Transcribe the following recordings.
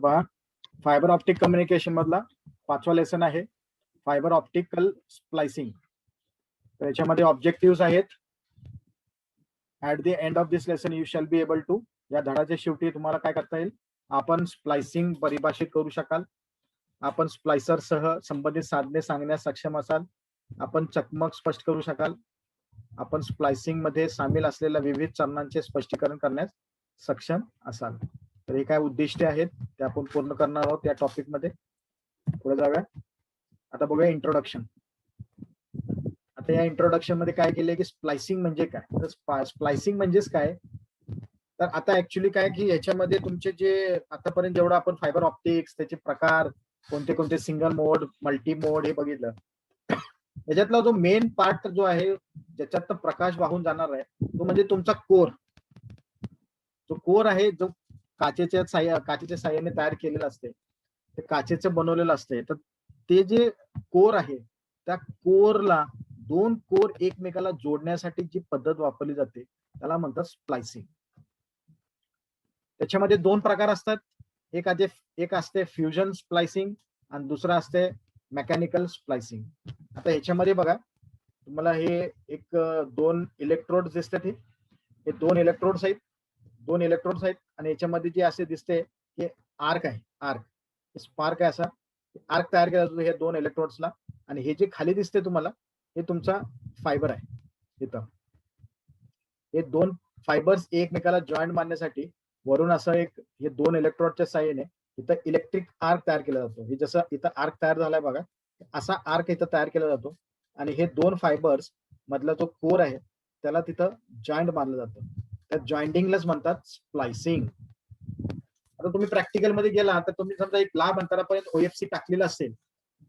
पहा, fibre optic communication मधला 5वा लेसन आहे फायबर ऑप्टिकल स्प्लायसिंग. तर याच्यामध्ये ऑब्जेक्टिव्ह आहेत. At the end of this lesson you shall be able to, या धड्याच्या शेवटी तुम्हाला काय करता येईल, आपण स्प्लायसिंग परिभाषित करू शकाल, आपण स्प्लायसर सह संबंधित साधने सांगण्यास सक्षम असाल, आपण चकमक स्पष्ट करू शकाल, आपण स्प्लायसिंग मध्ये सामील असलेल्या विविध चरणांचे स्पष्टीकरण करण्यास सक्षम असाल. तर हे काय उद्दिष्टे आहेत ते आपण पूर्ण करणार आहोत या टॉपिक मध्ये. पुढे जाऊया. आता बघूया इंट्रोडक्शन. आता या इंट्रोडक्शन मध्ये काय केलंय की स्प्लायसिंग म्हणजे काय, तर स्प्लायसिंग म्हणजेच काय, तर आता ऍक्च्युली काय की याच्यामध्ये तुमचे जे आतापर्यंत जेवढं आपण फायबर ऑप्टिक्स त्याचे प्रकार कोणते कोणते सिंगल मोड मल्टी मोड हे बघितलं, याच्यातला जो मेन पार्ट जो आहे ज्याच्यात प्रकाश वाहून जाणार आहे तो म्हणजे तुमचा कोर. जो कोर आहे जो काचेच्या साह्याने तयार केलेलं असते, ते काचेचं बनवलेलं असते. तर ते जे कोर आहे त्या कोरला दोन कोर एकमेकाला जोडण्यासाठी जी पद्धत वापरली जाते त्याला म्हणतात स्प्लायसिंग. त्याच्यामध्ये दोन प्रकार असतात. एक असते फ्युजन स्प्लायसिंग आणि दुसरा असते मेकॅनिकल स्प्लायसिंग. आता ह्याच्यामध्ये बघा तुम्हाला हे एक दोन इलेक्ट्रोड दिसतात. हे दोन इलेक्ट्रोड्स आहेत आणि याच्यामध्ये जे असे दिसते की आर्क आहे, आर्क स्पार्क आहे, असा आर्क तयार केला जातो हे दोन इलेक्ट्रोड्सला. आणि हे जे खाली दिसते तुम्हाला हे तुमचा फायबर आहे. इथं हे दोन फायबर्स एकमेकाला जॉईंट मारण्यासाठी वरून असं एक हे दोन इलेक्ट्रोडच्या साह्याने इथं इलेक्ट्रिक आर्क तयार केला जातो. हे जसं इथं आर्क तयार झालाय बघा, असा आर्क इथं तयार केला जातो आणि हे दोन फायबर्स मधला जो कोर आहे त्याला तिथं जॉईंट मारलं जातं. त्या जॉईंटिंगलाच म्हणतात स्प्लायसिंग. आता तुम्ही प्रॅक्टिकल मध्ये गेला तर तुम्ही समजा एक लांब अंतरापर्यंत ओएफसी टाकलेला असेल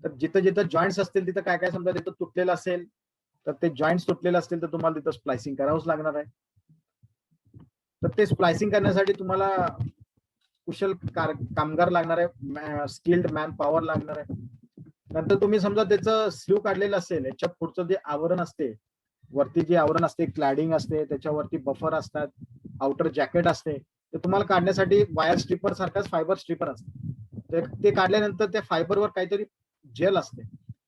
तर जिथं जिथं जॉईंट्स असतील तिथं काय काय समजा तिथं तुटलेलं असेल तर ते जॉईंट्स तुटलेले असतील तर तुम्हाला तिथं स्प्लायसिंग करावंच लागणार आहे. तर ते स्प्लायसिंग करण्यासाठी तुम्हाला कुशल कामगार लागणार आहे, स्किल्ड मॅन पॉवर लागणार आहे. नंतर तुम्ही समजा त्याचं स्लीव काढलेलं असेल, याच्या पुढचं जे आवरण असते, वरती जे आवरण असते क्लॅडिंग असते, त्याच्यावरती बफर असतात, आउटर जॅकेट असते, ते तुम्हाला काढण्यासाठी वायर स्ट्रिपर सारखाच फायबर स्ट्रिपर असते. ते काढल्यानंतर त्या फायबरवर काहीतरी जेल असते,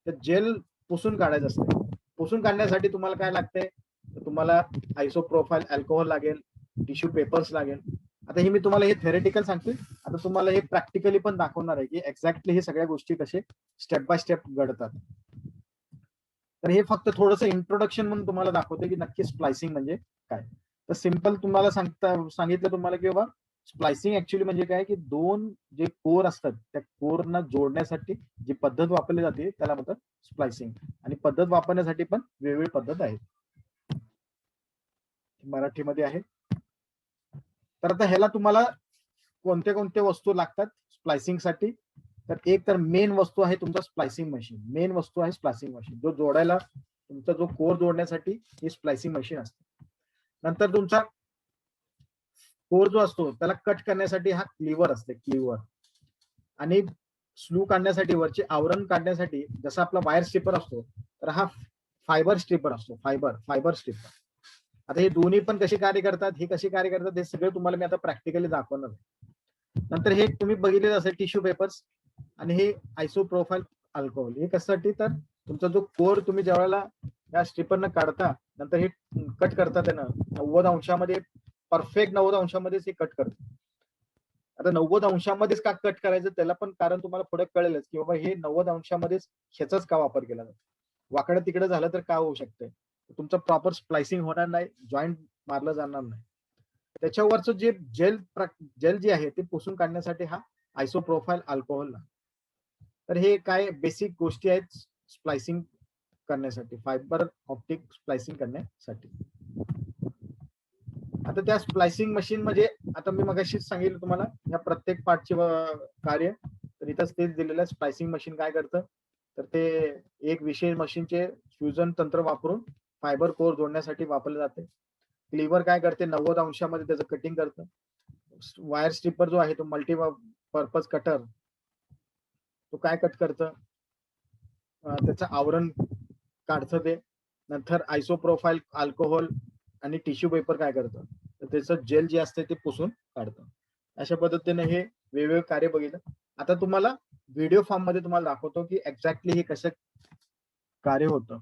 ते जेल पुसून काढायचं असते. पुसून काढण्यासाठी तुम्हाला काय लागते, तर तुम्हाला आयसोप्रोफाईल अल्कोहोल लागेल, टिश्यू पेपर्स लागेल. आता हे मी तुम्हाला हे थेरेटिकल सांगतोय, आता तुम्हाला हे प्रॅक्टिकली पण दाखवणार आहे की एक्झॅक्टली हे सगळ्या गोष्टी कसे स्टेप बाय स्टेप घडतात. तर हे फक्त थोडंसं इंट्रोडक्शन म्हणून तुम्हाला दाखवते की नक्की स्प्लायसिंग म्हणजे काय. तर सिंपल तुम्हाला सांगितलं तुम्हाला की बाबा स्प्लायसिंग ऍक्च्युली म्हणजे काय की दोन जे कोर असतात त्या कोरना जोडण्यासाठी जी पद्धत वापरली जाते त्याला म्हणतात स्प्लायसिंग. आणि पद्धत वापरण्यासाठी पण वेगवेगळी पद्धत आहे, मराठीमध्ये आहे. तर आता ह्याला तुम्हाला कोणत्या कोणत्या वस्तू लागतात स्प्लायसिंग साठी, तर एक तर मेन वस्तू आहे तुमचा स्प्लायसिंग मशीन. मेन वस्तू आहे स्प्लायसिंग मशीन, जो जोडायला तुमचा जो कोर जोडण्यासाठी ही स्प्लायसिंग मशीन असते. नंतर तुमचा कोर जो असतो त्याला कट करण्यासाठी हा क्लिव्हर असते, क्लिव्हर. आणि स्लू काढण्यासाठी वरचे आवरण काढण्यासाठी जसा आपला वायर स्ट्रिपर असतो तर हा फायबर स्ट्रिपर असतो, फायबर स्ट्रिपर. आता हे दोन्ही पण कशी कार्य करतात, हे कशी कार्य करतात हे सगळं तुम्हाला मी आता प्रॅक्टिकली दाखवणार आहे. नंतर हे तुम्ही बघितले असेल टिश्यू पेपर्स आणि हे आयसोप्रोफाईल अल्कोहोल. हे कशासाठी, तर तुमचा जो कोर तुम्ही ज्यावेळेला या स्ट्रिपरनं काढता नंतर हे कट करता त्यानं 90 अंशामध्ये, परफेक्ट 90 अंशामध्येच हे कट करतं. आता 90 अंशामध्येच का कट करायचं त्याला पण कारण तुम्हाला पुढे कळेलच की बाबा हे 90 अंशामध्येच ह्याचाच का वापर केला जातो. वाकडं तिकडे झालं तर काय होऊ शकतंय, तुमचं प्रॉपर स्प्लायसिंग होणार नाही, जॉईंट मारलं जाणार नाही. त्याच्यावरचं जे जेल जे आहे ते पुसून काढण्यासाठी हा आयसोप्रोफाईल अल्कोहोल. तर हे काय बेसिक गोष्टी आहेत स्प्लायसिंग करण्यासाठी, फायबर ऑप्टिक स्प्लायसिंग करण्यासाठी. आता त्या स्प्लायसिंग मशीन म्हणजे आता मी मगाशीच सांगितलं तुम्हाला या प्रत्येक पार्टचे कार्य, तर इथंच तेच दिलेलं आहे. स्प्लायसिंग मशीन काय करतं, तर ते एक विशेष मशीनचे फ्युजन तंत्र वापरून फायबर कोर जोडण्यासाठी वापरले जाते. क्लिव्हर काय करते, 90 अंशामध्ये त्याचं कटिंग करतं. वायर स्ट्रिपर जो आहे तो मल्टी पर्पज कटर, तो काय कट करतं, त्याचं आवरण काढतं ते. नंतर आयसोप्रोफाईल अल्कोहोल आणि टिश्यू पेपर काय करतं, तर त्याचं जेल जे असते ते पुसून काढतं. अशा पद्धतीने हे वेगवेगळे कार्य बघितलं. आता तुम्हाला व्हिडिओ फॉर्म मध्ये तुम्हाला दाखवतो की एक्झॅक्टली हे कसं कार्य होतं.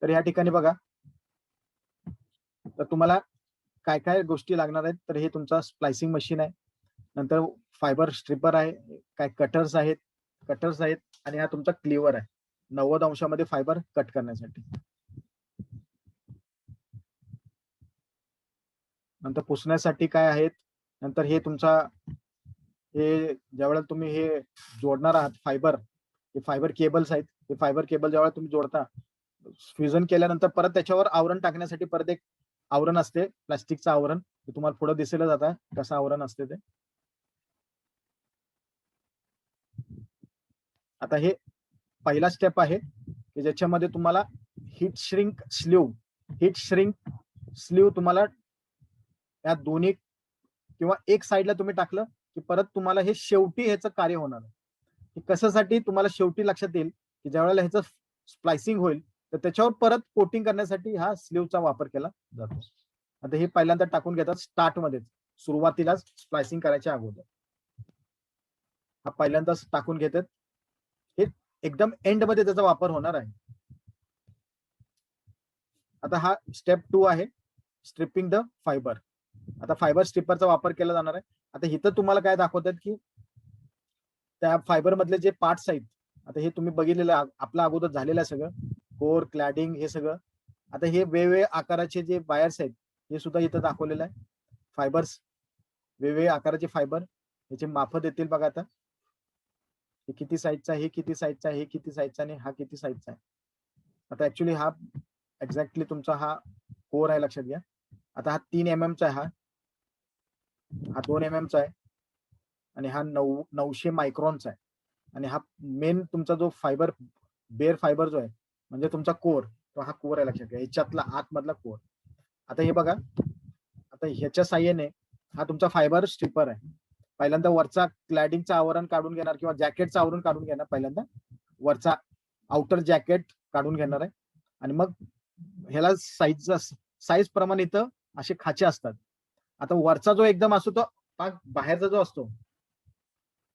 तर या ठिकाणी बघा, तर तुम्हाला काय काय गोष्टी लागणार आहेत. तर हे तुमचा स्प्लायसिंग मशीन आहे, नंतर फायबर स्ट्रिपर आहे, काय कटर्स आहेत आणि हा तुमचा क्लिव्हर आहे 90 अंशामध्ये फायबर कट करण्यासाठी. नंतर पुसण्यासाठी काय आहेत. नंतर हे तुमचा हे ज्यावेळेला तुम्ही हे जोडणार आहात फायबर, हे फायबर केबल्स आहेत. हे फायबर केबल ज्यावेळेला तुम्ही जोडता, फ्युजन केल्यानंतर परत त्याच्यावर आवरण टाकण्यासाठी परत एक आवरण असते, प्लास्टिकचं आवरण. ते तुम्हाला पुढे दिसेलच आता कसं आवरण असते ते. आता हे पहिला स्टेप आहे की ज्याच्यामध्ये तुम्हाला हीट श्रिंक स्लीव तुम्हाला या दोन्ही किंवा एक साईडला तुम्ही टाकलं की परत तुम्हाला हे शेवटी ह्याचं कार्य होणार आहे. की कशासाठी तुम्हाला शेवटी लक्षात येईल की ज्यावेळेला ह्याचं स्प्लायसिंग होईल तर त्याच्यावर परत कोटिंग करण्यासाठी हा स्लीवचा वापर केला जातो. आता हे पहिल्यांदा टाकून घेतात स्टार्ट मध्ये, सुरुवातीलाच स्प्लायसिंग करायच्या अगोदर हा पहिल्यांदाच टाकून घेतात. हे एकदम एंड मध्ये त्याचा वापर होणार आहे. आता हा स्टेप 2 आहे, स्ट्रिपिंग द फायबर. आता फायबर स्ट्रिपरचा वापर केला जाणार आहे. आता इथं तुम्हाला काय दाखवतात की त्या फायबर मधले जे पार्ट्स आहेत, आता हे तुम्ही बघितलेलं आपलं अगोदर झालेलं आहे सगळं, कोर क्लॅडिंग हे सगळं. आता हे वेगवेगळे आकाराचे जे वायर्स आहेत हे सुद्धा इथं दाखवलेलं आहे. फायबर्स, वेगवेगळे आकाराचे फायबर, याचे माप देतील बघा. आता हे किती साईजचा आहे, हे किती साईजचा आहे, हे किती साईजचा आणि हा किती साईजचा आहे. आता ऍक्च्युली हा एक्झॅक्टली तुमचा हा कोर आहे, लक्षात घ्या. आता हा 3 mm चा आहे, हा 2 mm चा आहे आणि हा 900 मायक्रॉनचा आहे. आणि हा मेन तुमचा जो फायबर, बेअर फायबर जो आहे म्हणजे तुमचा कोर, तो हा कोर आहे, लक्षात घ्या, याच्यातला आतमधला कोर. आता हे बघा, आता ह्याच्या साह्याने हा तुमचा फायबर स्ट्रिपर आहे. पहिल्यांदा वरचा क्लॅडिंगचं आवरण काढून घेणार किंवा जॅकेटचं आवरण काढून घेणार. पहिल्यांदा वरचा आउटर जॅकेट काढून घेणार आहे आणि मग ह्याला साईज प्रमाणे इथं असे खाचे असतात. आता वरचा जो एकदम असतो तो बाहेरचा जो असतो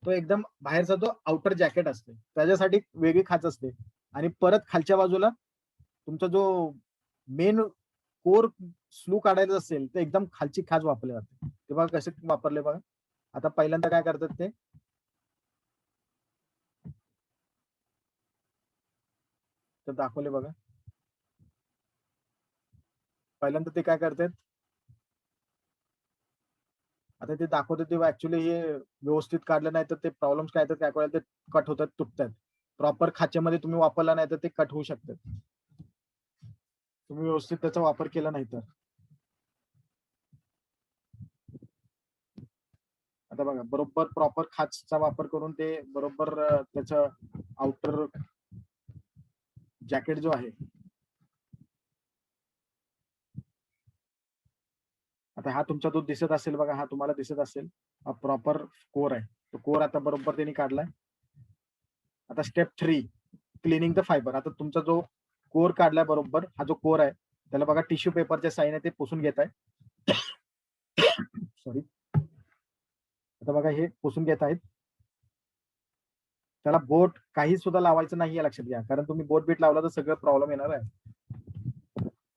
तो एकदम बाहेरचा तो आउटर जॅकेट असते, त्याच्यासाठी वेगळी खाच असते. आणि परत खालच्या बाजूला तुमचा जो मेन कोर स्लू काढायचा असेल तर एकदम खालची खाच वापरली जाते. ते बघा कसे वापरले बघा. आता पहिल्यांदा काय करतात ते, तर दाखवले बघा. पहिल्यांदा ते काय करतात, आता ते दाखवतात तेव्हा ऍक्च्युली हे व्यवस्थित काढलं नाही तर ते प्रॉब्लेम्स काय येतात, काय कळलं, ते कट होतात, तुटतात. प्रॉपर खाच्यामध्ये तुम्ही वापरला नाही तर ते कट होऊ शकतात, तुम्ही व्यवस्थित त्याचा वापर केला नाही तर. आता बघा, बरोबर प्रॉपर खाचचा वापर करून ते बरोबर त्याचं आउटर जॅकेट जो आहे, आता हा तुमचा जो दिसत असेल बघा, हा तुम्हाला दिसत असेल, हा प्रॉपर कोर आहे. तो कोर आता बरोबर त्यांनी काढलाय. आता स्टेप 3, क्लिनिंग द फायबर. आता तुमचा जो कोर काढलाय बरोबर, हा जो कोर आहे त्याला बघा टिश्यू पेपरच्या साईने ते पुसून घेत आहे. सॉरी. आता बघा हे पुसून घेत आहेत. त्याला बोट काही सुद्धा लावायचं नाही आहे, लक्षात घ्या, कारण तुम्ही बोट बीट लावला तर सगळं प्रॉब्लेम येणार आहे.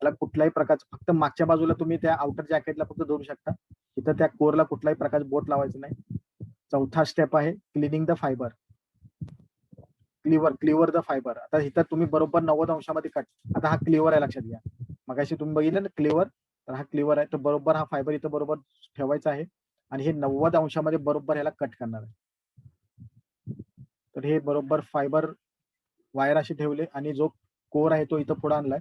त्याला कुठल्याही प्रकारचं, फक्त मागच्या बाजूला तुम्ही त्या आउटर जॅकेटला फक्त धरू शकता, इथं त्या कोरला कुठल्याही प्रकारचं बोट लावायचं नाही. चौथा स्टेप आहे cleaning the fibre. Cleaver the fibre. आता इथं तुम्ही बरोबर 90 अंशामध्ये कट. आता हा क्लिव्हर आहे, लक्षात घ्या, मगाशी तुम्ही बघितलं ना क्लिव्हर, तर हा क्लिव्हर आहे. तर बरोबर हा फायबर इथं बरोबर ठेवायचा आहे आणि हे 90 अंशामध्ये बरोबर ह्याला कट करणार आहे. तर हे बरोबर फायबर वायर असे ठेवले आणि जो कोर आहे तो इथं पुढे आणलाय.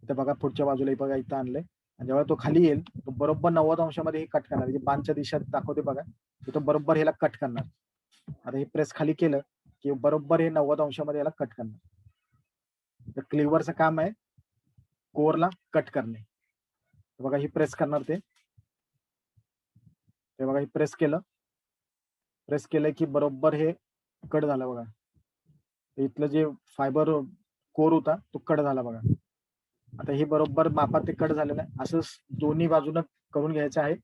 इथं बघा पुढच्या बाजूला बघा, इथं आणलंय. आणि जेव्हा तो खाली येईल तो बरोबर 90 अंशामध्ये हे कट करणार, म्हणजे बाणच्या दिशेत दाखवते बघा, तिथं बरोबर ह्याला कट करणार. आता हे प्रेस खाली केलं की बरोबर हे 90 अंशामध्ये याला कट करणार. तर क्लिव्हरचं काम आहे कोरला कट करणे. बघा ही प्रेस करणार ते बघा, हे प्रेस केलं की बरोबर हे कट झालं बघा. इथलं जे फायबर कोर होता तो कट झाला बघा. आता हे बरोबर मापात ते कट झालेलं आहे. असं दोन्ही बाजूनं करून घ्यायचं आहे.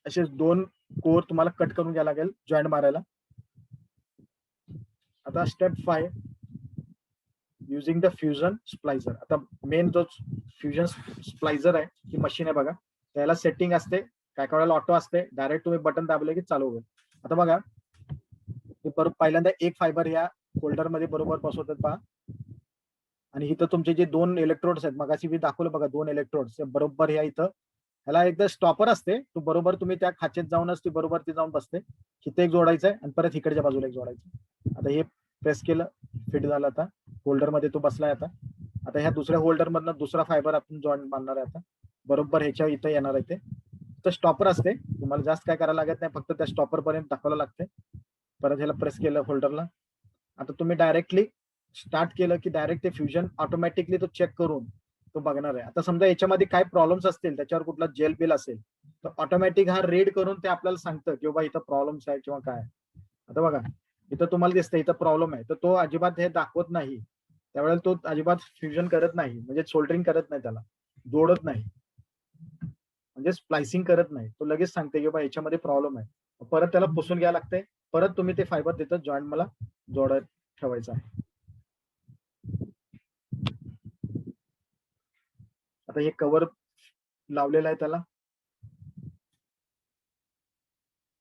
असे 2 कोर तुम्हाला कट करून घ्यायला लागेल जॉईंट मारायला. आता स्टेप 5 युझिंग द फ्युजन स्प्लायझर. आता मेन जो फ्युजन स्प्लायझर आहे ही मशीन आहे बघा, त्याला सेटिंग असते, काय काय वेळेला ऑटो असते, डायरेक्ट तुम्ही बटन दाबले की चालू होईल. आता बघा पहिल्यांदा एक फायबर या होल्डर मध्ये बरोबर बसवतात पहा, आणि इथं तुमचे जे 2 इलेक्ट्रोड्स आहेत, मगाशी मी दाखवलं बघा 2 इलेक्ट्रोड्स बरोबर ह्या इथं, ह्याला एकदा स्टॉपर असते, तो बरोबर तुम्ही त्या खाचेत जाऊनच ती बरोबर ती जाऊन बसते. इथे एक जोडायचं आहे आणि परत इकडच्या बाजूला एक जोडायचं. आता हे प्रेस केलं, फिट झालं. आता होल्डर मध्ये तो बसलाय. आता ह्या दुसऱ्या होल्डर मधनं दुसरा फायबर आपण जॉईंट बांधणार आहे. आता बरोबर ह्याच्या इथं येणार आहे ते. तर स्टॉपर असते, तुम्हाला जास्त काय करायला लागत नाही, फक्त त्या स्टॉपर पर्यंत दाखवायला लागते. परत ह्याला प्रेस केलं होल्डरला. आता तुम्ही डायरेक्टली स्टार्ट केलं की डायरेक्ट ते फ्युजन ऑटोमॅटिकली तो चेक करून तो बघणार आहे. आता समजा याच्यामध्ये काय प्रॉब्लेम्स असतील, त्याच्यावर कुठला जेल बिल असेल, तर ऑटोमॅटिक हा रीड करून ते आपल्याला सांगतं की बाबा इथं प्रॉब्लेम्स आहे किंवा काय. आता बघा इथं तुम्हाला दिसतं इथं प्रॉब्लेम आहे, तर तो अजिबात हे दाखवत नाही. त्यावेळेला तो अजिबात फ्युजन करत नाही, म्हणजे सोल्डरिंग करत नाही, त्याला जोडत नाही, म्हणजे स्प्लायसिंग करत नाही. तो लगेच सांगते की बाबा याच्यामध्ये प्रॉब्लेम आहे. परत त्याला पुसून घ्यायला लागते, परत तुम्ही ते फायबर तिथं जॉईंट मला जोडत ठेवायचं आहे. आता हे कव्हर लावलेलं आहे त्याला,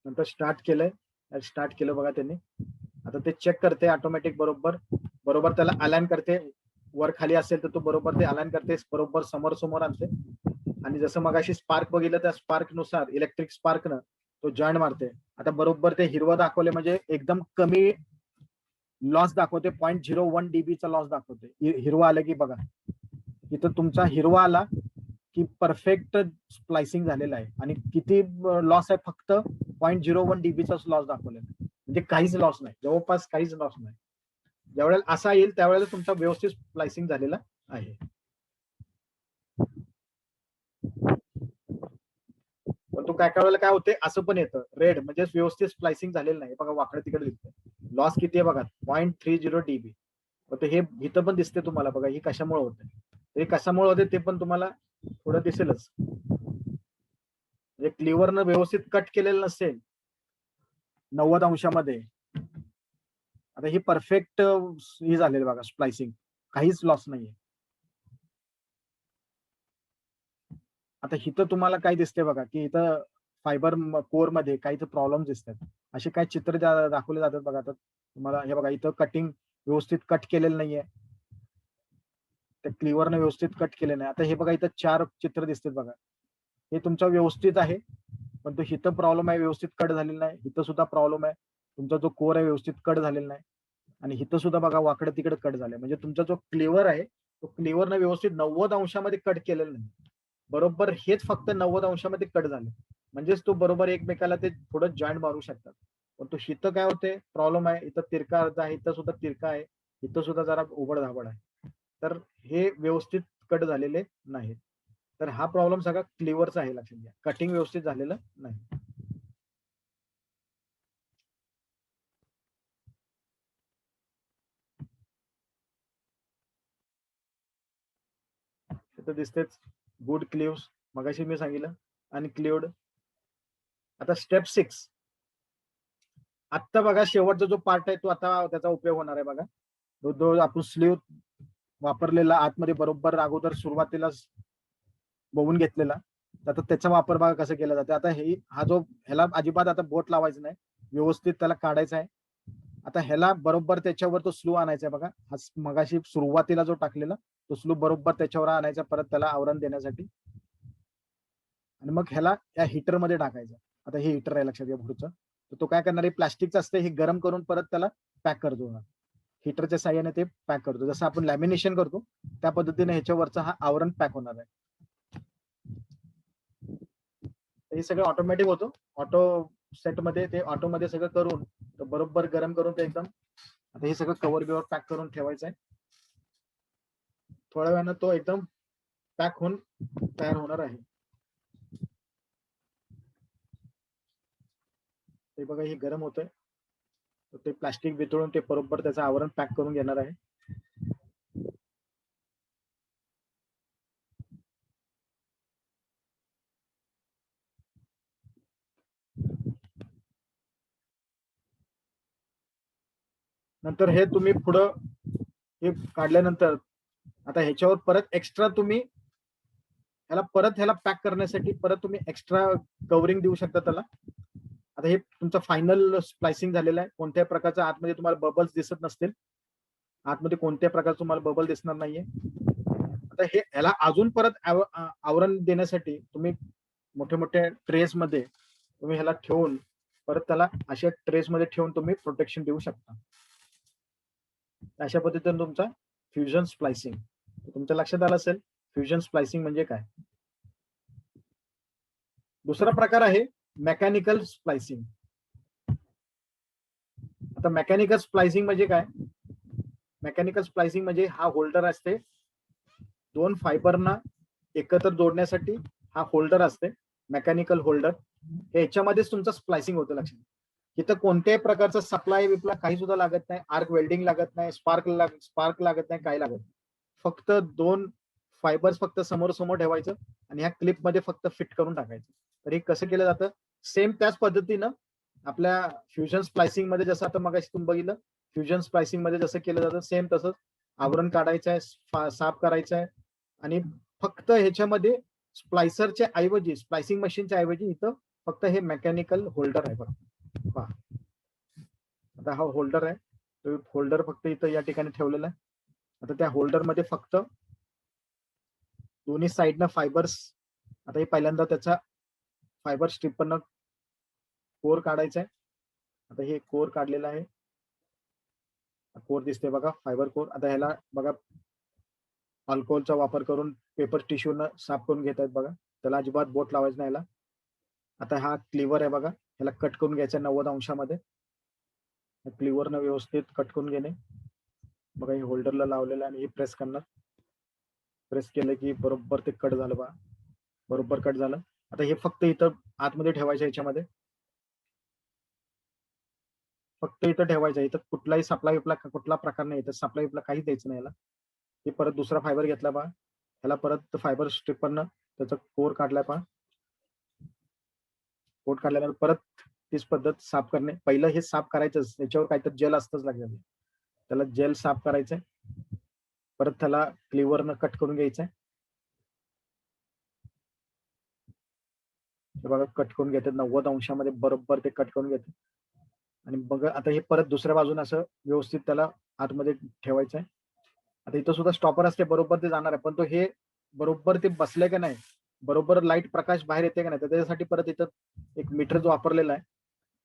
नंतर स्टार्ट केलं बघा त्यांनी. आता ते चेक करते ऑटोमॅटिक बरोबर त्याला अलाइन करते. वर खाली असेल तर तो बरोबर ते अलाइन करते, बरोबर समोर आणते. आणि जसं मगाशी स्पार्क बघितलं, त्या स्पार्क नुसार इलेक्ट्रिक स्पार्कनं तो जॉईंट मारते. आता बरोबर ते हिरवं दाखवले म्हणजे एकदम कमी लॉस दाखवते, 0.01 डीबीचा लॉस दाखवते. हिरवा आलं की बघा इथं तुमचा हिरवा आला की परफेक्ट स्प्लायसिंग झालेलं आहे. आणि किती लॉस आहे, फक्त 0.01 डीबीचाच लॉस दाखवलेला आहे, म्हणजे काहीच लॉस नाही, जवळपास काहीच लॉस नाही. ज्यावेळेला असा येईल त्यावेळेला तुमचा व्यवस्थित स्प्लायसिंग झालेला आहे. पण तो काय काय वेळेला काय होते, असं पण येतं रेड, म्हणजे व्यवस्थित स्प्लायसिंग झालेलं नाही. बघा वाकडं तिकडे दिसतंय, लॉस किती आहे बघा, 0.30 डीबी. हे इथं पण दिसते तुम्हाला बघा, ही कशामुळे होते, हे कशामुळे होते ते पण तुम्हाला थोडं दिसेलच. म्हणजे क्लिव्हरनं व्यवस्थित कट केलेलं नसेल 90 अंशामध्ये. आता ही परफेक्ट ही झालेली बघा स्प्लायसिंग, काहीच लॉस नाहीये. आता इथं तुम्हाला काय दिसते बघा, की इथं फायबर कोर मध्ये काही प्रॉब्लेम दिसतात. असे काय चित्र दाखवले जातात बघा. आता तुम्हाला हे बघा, इथं कटिंग व्यवस्थित कट केलेलं नाहीये, त्या क्लिव्हरने व्यवस्थित कट केले नाही. आता हे बघा इथं 4 चित्र दिसतात बघा, हे तुमचा व्यवस्थित आहे, पण तो इथं प्रॉब्लेम आहे, व्यवस्थित कट झालेला नाही. इथं सुद्धा प्रॉब्लेम आहे, तुमचा जो कोर आहे व्यवस्थित कट झालेला नाही. आणि इथं सुद्धा बघा वाकडे तिकडे कट झाले, म्हणजे तुमचा जो क्लिव्हर आहे तो क्लिव्हरने व्यवस्थित 90 अंशामध्ये कट केलेला नाही. बरोबर हेच फक्त 90 अंशामध्ये कट झाले, म्हणजेच तो बरोबर एकमेकाला ते थोडं जॉईंट मारू शकतात. पण तो इथं काय होते, प्रॉब्लेम आहे, इथं तिरका अर्ध आहे, इथं सुद्धा तिरका आहे, इथं सुद्धा जरा उबड धाबड आहे. तर हे व्यवस्थित कट झालेले नाहीत. तर हा प्रॉब्लेम सगळा क्लिव्हरचा आहे, लक्षात घ्या, कटिंग व्यवस्थित झालेलं नाही. तिथं दिसतेच गुड क्लिव्स, मगाशी मी सांगितलं, अनक्लिव्ड. आता स्टेप 6, आता बघा शेवटचा जो पार्ट आहे तो आता त्याचा उपयोग होणार आहे बघा. जो आपण स्लीव वापरलेला आतमध्ये बरोबर अगोदर सुरुवातीला बघून घेतलेला, आता त्याचा वापर बघा कसं केला जातं. आता हा जो ह्याला अजिबात आता बोट लावायचं नाही, व्यवस्थित त्याला काढायचं आहे. आता ह्याला बरोबर त्याच्यावर तो स्लू आणायचा आहे बघा, हा मगाशी सुरुवातीला जो टाकलेला तो स्लू बरोबर त्याच्यावर आणायचा, परत त्याला आवरण देण्यासाठी. आणि मग ह्याला या हीटर मध्ये टाकायचं. आता हे हीटर आहे, लक्षात घ्या पुढचं. तर तो काय करणार आहे, प्लास्टिकचं असतं, हे गरम करून परत त्याला पॅक करतो. हीटरच्या साह्याने ते पॅक करतो, जसं आपण लॅमिनेशन करतो त्या पद्धतीने ह्याच्यावरचा हा आवरण पॅक होणार आहे. हे सगळं ऑटोमॅटिक होतं, ऑटो सेट मध्ये ते ऑटो मध्ये सगळं करून बरोबर गरम करून ते एकदम. आता हे सगळं कव्हर बिवर पॅक करून ठेवायचं आहे. थोड्या वेळानं तो एकदम पॅक होऊन तयार होणार आहे. ते बघा हे गरम होतंय, ते प्लास्टिक वितळून ते बरोबर त्याचं आवरण पॅक करून घेणार आहे. नंतर हे तुम्ही पुढं हे काढल्यानंतर आता ह्याच्यावर परत एक्स्ट्रा तुम्ही ह्याला पॅक करण्यासाठी परत तुम्ही एक्स्ट्रा कव्हरिंग देऊ शकता त्याला. आता हे तुमचं फायनल स्प्लायसिंग झालेलं आहे. कोणत्याही प्रकारचा आतमध्ये तुम्हाला बबल्स दिसत नसतील, आतमध्ये कोणत्याही प्रकारचं तुम्हाला बबल दिसणार नाहीये. आता हे ह्याला अजून परत आवरण देण्यासाठी तुम्ही मोठे मोठ्या ट्रेस मध्ये तुम्ही ह्याला ठेवून परत त्याला अशा ट्रेस मध्ये ठेवून तुम्ही प्रोटेक्शन देऊ शकता. अशा पद्धतीने तुमचा फ्युजन स्प्लायसिंग. तुमच्या लक्षात आलं असेल फ्युजन स्प्लायसिंग म्हणजे काय. दुसरा प्रकार आहे मेकॅनिकल स्प्लायसिंग. आता मेकॅनिकल स्प्लायसिंग म्हणजे काय. मेकॅनिकल स्प्लायसिंग म्हणजे हा होल्डर असते, दोन फायबरना एकत्र जोडण्यासाठी हा होल्डर असते, मेकॅनिकल होल्डर. याच्यामध्येच तुमचं स्प्लायसिंग होतं. लक्षात, इथं कोणत्याही प्रकारचा सप्लाय विप्लाय काही सुद्धा लागत नाही, आर्क वेल्डिंग लागत नाही, स्पार्क लागत नाही, काही लागत नाही. फक्त दोन फायबर्स फक्त समोर समोर ठेवायचं आणि ह्या क्लिप मध्ये फक्त फिट करून टाकायचं. तर हे कसं केलं जातं, सेम त्याच पद्धतीनं आपल्या फ्युजन स्प्लायसिंग मध्ये जसं आता मगाशी तुम्ही बघितलं, फ्युजन स्प्लायसिंग मध्ये जसं केलं जातं सेम तसंच आवरण काढायचं आहे, साफ करायचं आहे आणि फक्त ह्याच्यामध्ये स्प्लायसरच्या ऐवजी, स्प्लायसिंग मशीनच्या ऐवजी इथं फक्त हे मेकॅनिकल होल्डर आहे बघा. पहा, आता हा होल्डर आहे, तो होल्डर फक्त इथं या ठिकाणी ठेवलेला आहे. आता त्या होल्डर मध्ये फक्त दोन्ही साईडनं फायबर्स, आता हे पहिल्यांदा त्याचा फायबर स्ट्रिपरनं कोर काढायचा आहे. आता हे कोर काढलेला आहे, कोर दिसते बघा, फायबर कोर. आता ह्याला बघा अल्कोहोलचा वापर करून पेपर टिश्यूनं साफ करून घेत आहेत बघा, त्याला अजिबात बोट लावायचं नाही याला. आता हा क्लिव्हर आहे बघा, ह्याला कट करून घ्यायचा 90 अंशामध्ये. क्लिव्हरनं व्यवस्थित कट करून घेणे बघा. हे होल्डरला लावलेलं आहे आणि हे प्रेस करणार. प्रेस केलं की बरोबर ते कट झालं बघा, बरोबर कट झालं. आता हे फक्त इथं आतमध्ये ठेवायचं, याच्यामध्ये फक्त इथं ठेवायचं. इथं कुठलाही सप्लाय विप्ला कुठला प्रकार नाही, इथं सप्लाय विप्ला काहीच द्यायचं नाही याला. हे परत दुसरा फायबर घेतला पहा, ह्याला परत फायबर स्ट्रिपरनं त्याचा कोर काढलाय पहा. कोर काढल्यानंतर परत तीच पद्धत साफ करणे. पहिलं हे साफ करायचंच, याच्यावर काहीतरी जेल असतंच लागेल, त्याला जेल साफ करायचंय. परत त्याला क्लिव्हरनं कट करून घ्यायचंय. बघा कट करून घेतात 90 अंशामध्ये बरोबर ते कट करून घेतात. आणि बघा आता हे परत दुसऱ्या बाजूने असं व्यवस्थित त्याला आतमध्ये ठेवायचं आहे. आता इथं सुद्धा स्टॉपर असते, बरोबर ते जाणार आहे, पण तो हे बरोबर ते बसले का नाही, बरोबर लाईट प्रकाश बाहेर येते का नाही, तर त्याच्यासाठी परत इथं एक मीटर जो वापरलेला आहे,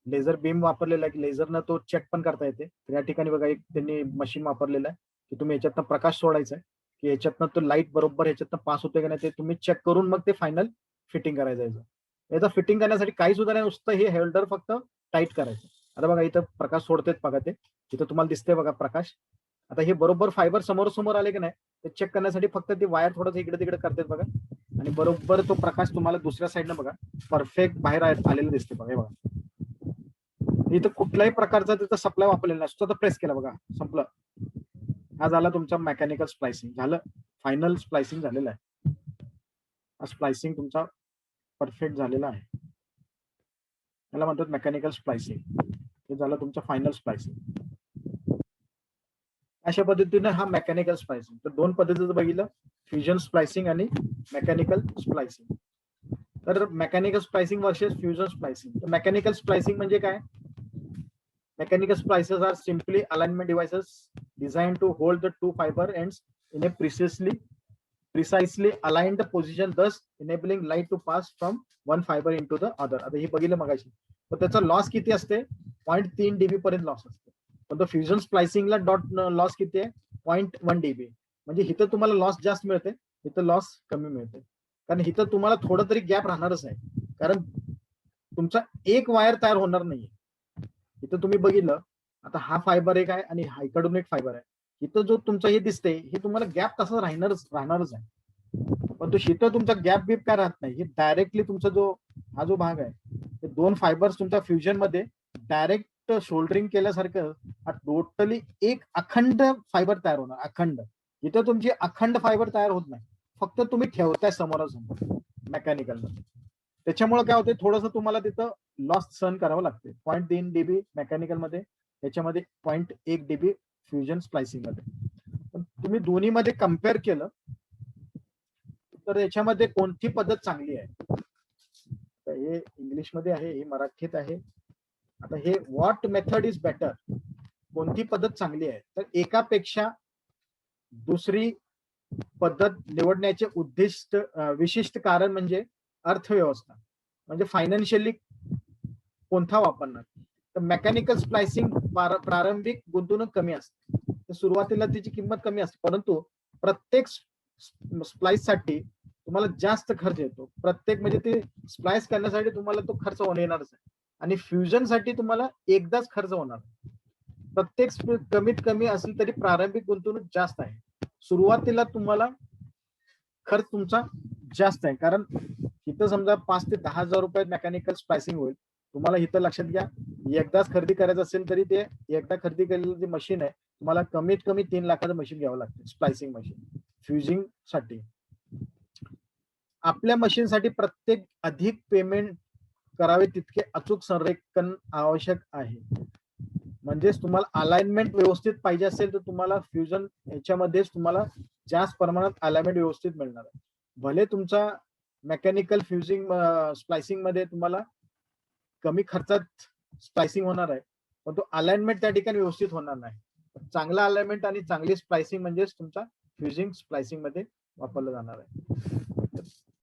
लेझर बीम वापरलेला आहे, की लेझरनं तो चेक पण करता येते. तर या ठिकाणी बघा एक त्यांनी मशीन वापरलेलं आहे, की तुम्ही याच्यातनं प्रकाश सोडायचा आहे, की याच्यातनं तो लाईट बरोबर ह्याच्यातनं पास होते का नाही ते तुम्ही चेक करून मग ते फायनल फिटिंग करायचं याचं. याचं फिटिंग करण्यासाठी काही सुद्धा नाही, नुसतं हे होल्डर फक्त टाईट करायचं. आता बघा इथं प्रकाश सोडतेत बघा, ते इथं तुम्हाला दिसते बघा प्रकाश. आता हे बरोबर फायबर समोर समोर आले की नाही ते चेक करण्यासाठी फक्त ते वायर थोडंसं इकडे तिकडे करतात बघा, आणि बरोबर तो प्रकाश तुम्हाला दुसऱ्या साईडनं बघा परफेक्ट बाहेर आलेलं दिसते बघा. हे बघा इथं कुठल्याही प्रकारचा तिथं सप्लाय वापरलेला नाही, नुसतं प्रेस केला बघा, संपलं. हा झाला तुमचा मेकॅनिकल स्प्लायसिंग. झालं, फायनल स्प्लायसिंग झालेलं आहे. हा स्प्लायसिंग तुमचा परफेक्ट झालेला आहे, त्याला म्हणतात मेकॅनिकल स्प्लायसिंग. हे झालं तुमचं फायनल स्प्लायसिंग. अशा पद्धतीने हा मेकॅनिकल स्प्लायसिंग. तर दोन पद्धतीचं बघितलं, फ्युजन स्प्लायसिंग आणि मेकॅनिकल स्प्लायसिंग. तर mechanical splicing versus fusion splicing. तर मेकॅनिकल स्प्लायसिंग म्हणजे काय. Mechanical splices are simply alignment devices designed to hold the two fiber ends in a precisely aligned position, thus enabling light to pass from one fiber into the other. आता हे बघितलं मगाशी, तर त्याचा loss किती असते, 0.3 dB पर्यंत loss असते. पण तो फ्युजन स्प्लायसिंगला डॉट लॉस किती आहे, 0.1 dB. म्हणजे इथं तुम्हाला लॉस जास्त मिळते, इथं लॉस कमी मिळते. कारण इथं तुम्हाला थोडं तरी गॅप राहणारच आहे, कारण तुमचा एक वायर तयार होणार नाहीये. इथं तुम्ही बघितलं, आता हा फायबर एक आहे आणि हा इकडून एक फायबर आहे. इथं जो तुमचं हे दिसते हे तुम्हाला गॅप तसं राहणारच आहे. पण तो इथं तुमचा गॅप बीप काय राहत नाही. हे डायरेक्टली तुमचा जो हा जो भाग आहे, ते दोन फायबर्स तुमच्या फ्युजन मध्ये डायरेक्ट शोल्डरिंग केल्यासारखं हा टोटली एक अखंड फायबर तयार होणार, अखंड. इथं तुमची अखंड फायबर तयार होत नाही, फक्त तुम्ही ठेवताय समोरासमोर मेकॅनिकल मध्ये. त्याच्यामुळे काय होते, थोडंसं तुम्हाला तिथं लॉस सहन करावं लागते. 0.3 डीबी मेकॅनिकल मध्ये, त्याच्यामध्ये 0.1 डीबी फ्युजन स्प्लायसिंग मध्ये. पण तुम्ही दोन्ही मध्ये कम्पेअर केलं तर याच्यामध्ये कोणती पद्धत चांगली आहे? तर हे इंग्लिश मध्ये आहे, हे मराठीत आहे. आता हे व्हॉट मेथड इज बेटर, कोणती पद्धत चांगली आहे? तर एकापेक्षा दुसरी पद्धत निवडण्याचे उद्दिष्ट विशिष्ट कारण म्हणजे अर्थव्यवस्था, म्हणजे फायनान्शियली कोणता वापरणार. तर मेकॅनिकल स्प्लायसिंग प्रारंभिक गुंतवणूक कमी असते, तर सुरुवातीला त्याची किंमत कमी असते, परंतु प्रत्येक स्प्लाइस साठी तुम्हाला जास्त खर्च येतो. प्रत्येक म्हणजे ते स्प्लाइस करण्यासाठी तुम्हाला तो खर्च येणारच आहे. आणि फ्युजन साठी तुम्हाला एकदाच खर्च होणार. प्रत्येक कमीत कमी असेल तरी प्रारंभिक गुंतवणूक जास्त आहे. सुरुवातीला तुम्हाला खर्च तुमचा जास्त आहे, कारण इथं समजा 5 ते 10,000 रुपयात मेकॅनिकल स्प्लायसिंग होईल. तुम्हाला इथं लक्षात घ्या, एकदाच खरेदी करायचं असेल तरी ते एकदा खरेदी केलेलं जे मशीन आहे, तुम्हाला कमीत कमी 3 लाखाचं मशीन घ्यावं लागतं स्प्लायसिंग मशीन फ्युजिंग साठी. आपल्या मशीन साठी प्रत्येक अधिक पेमेंट करावे तितके अचूक संरेखन आवश्यक आहे. म्हणजेच तुम्हाला अलाइनमेंट व्यवस्थित पाहिजे असेल तर तुम्हाला फ्युजन याच्यामध्येच तुम्हाला जास्त प्रमाणात अलाइनमेंट व्यवस्थित मिळणार आहे. भले तुमचा मेकॅनिकल फ्युजिंग स्प्लायसिंग मध्ये तुम्हाला कमी खर्चात स्प्लायसिंग होणार आहे, पण तो अलाइनमेंट त्या ठिकाणी व्यवस्थित होणार नाही. चांगला अलाइनमेंट आणि चांगली स्प्लायसिंग म्हणजेच तुमचा फ्युजिंग स्प्लायसिंग मध्ये वापरलं जाणार आहे.